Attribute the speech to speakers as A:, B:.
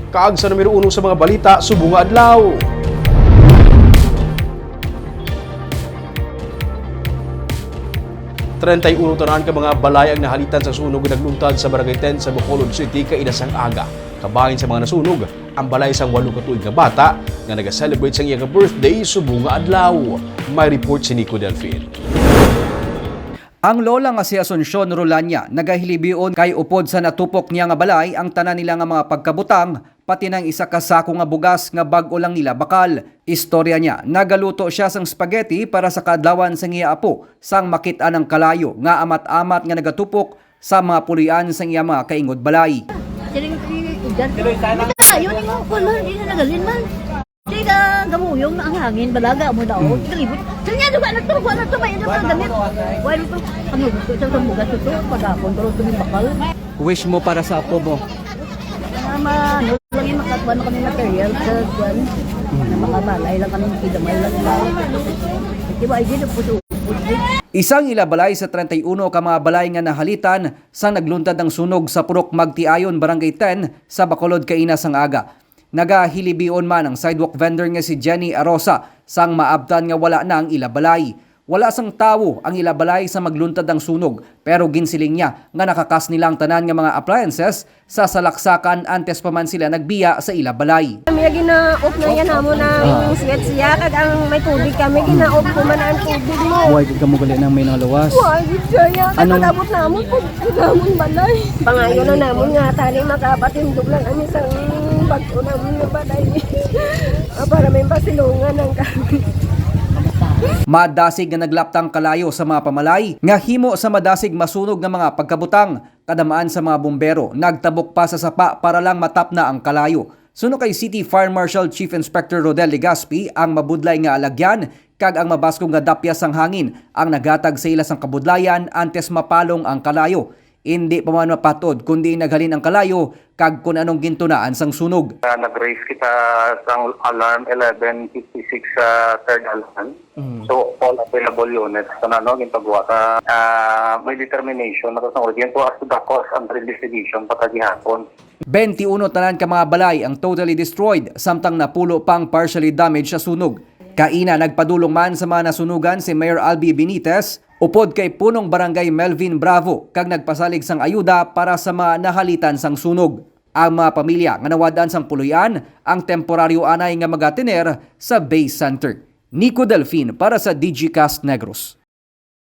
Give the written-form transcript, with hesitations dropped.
A: Kaag sa numero 1 sa mga balita, subong nga adlaw. Trentayuno tanan ka mga balay ang nahalitan sa sunog na nagluntad sa Barangay 10 sa Bacolod City kainasang aga. Kabahin sa mga nasunog, ang balay sang 8 ka tuig nga bata nga naga-celebrate sa iyang birthday subong nga adlaw. May report si Nico Delfin.
B: Ang lola nga si Asuncion Rolanya nagahilibion kay upod sa natupok niya nga balay ang tanan nila nga mga pagkabutang pati ng isa ka sako nga bugas nga bag-o lang nila bakal. Istorya niya, nagaluto siya sang spaghetti para sa kadlawan sang iya apo sang makit-an ng kalayo nga amat-amat nga nagatupok sa mga pulian sang iya mga kaingod balay.
C: Yun yung kulon, hindi na nagalin man. Hindi ka gamuyong na ang hangin, balaga mo daw. Kalibot. Kanya doon ka na to, may mga gamit. Wala ito, ano gusto, isang bugas ito, pag-apon, pero ito yung bakal.
B: Wish mo para sa apo mo?
C: Ano, lagi makatuwa na kami material sa kwan. Na makamalay lang kami, kidamay lang lang. Diba, ay dito po.
B: Isang ilabalay sa 31 ka mga balay nga nahalitan sa nagluntad ng sunog sa Purok Magtiayon, Barangay 10 sa Bacolod kainasang aga. Nagahilibion man ang sidewalk vendor nga si Jenny Arosa sang maabtan nga wala na ang ilabalay. Wala sang tawo ang ilabalay sa magluntad ng sunog pero ginsiling niya nga nakakas nilang tanan nga mga appliances sa salaksakan antes pa man sila nagbiya sa ilabalay.
D: Kami gina-off na yan amo na switch siya kag ang may tubig kami gina-off ko man ang tubig mo.
B: Huwag ka mo gali ng may mga lawas.
D: Why siya kadabot namon pud namon balay. Pangayo na namon nga tani makapatindog lang kami sa bago namon nga balay. Para may pasilungan ang kami.
B: Madasig nga naglaptang kalayo sa mga pamalay, nga himo sa madasig masunog nga mga pagkabutang, kadamaan sa mga bumbero, nagtabok pa sa sapa para lang matap na ang kalayo. Suno kay City Fire Marshal Chief Inspector Rodel Legaspi ang mabudlay nga alagyan, kag ang mabaskong nga dapyas sang hangin, ang nagatag sa ilas ang kabudlayan antes mapalong ang kalayo. Hindi pa man mapatod kundi naghalin ang kalayo kag kun anong gintunaan sang sunog.
E: Nag-raise kita sang alarm 1156 sa third alarm. So all available units na gintagawa ka may determination na sa audience to as to the cause and investigation patagihapon.
B: 21 tanan ka mga balay ang totally destroyed samtang napulo pang partially damaged sa sunog. Kaina nagpadulong man sa mga nasunugan si Mayor Albi Benitez upod kay punong barangay Melvin Bravo kag nagpasalig sang ayuda para sa mga nahalitan sang sunog. Ang mga pamilya nga nawadaan sang puluyan ang temporaryo anay nga magatiner sa base center. Nico Delfin para sa DigiCast Negros.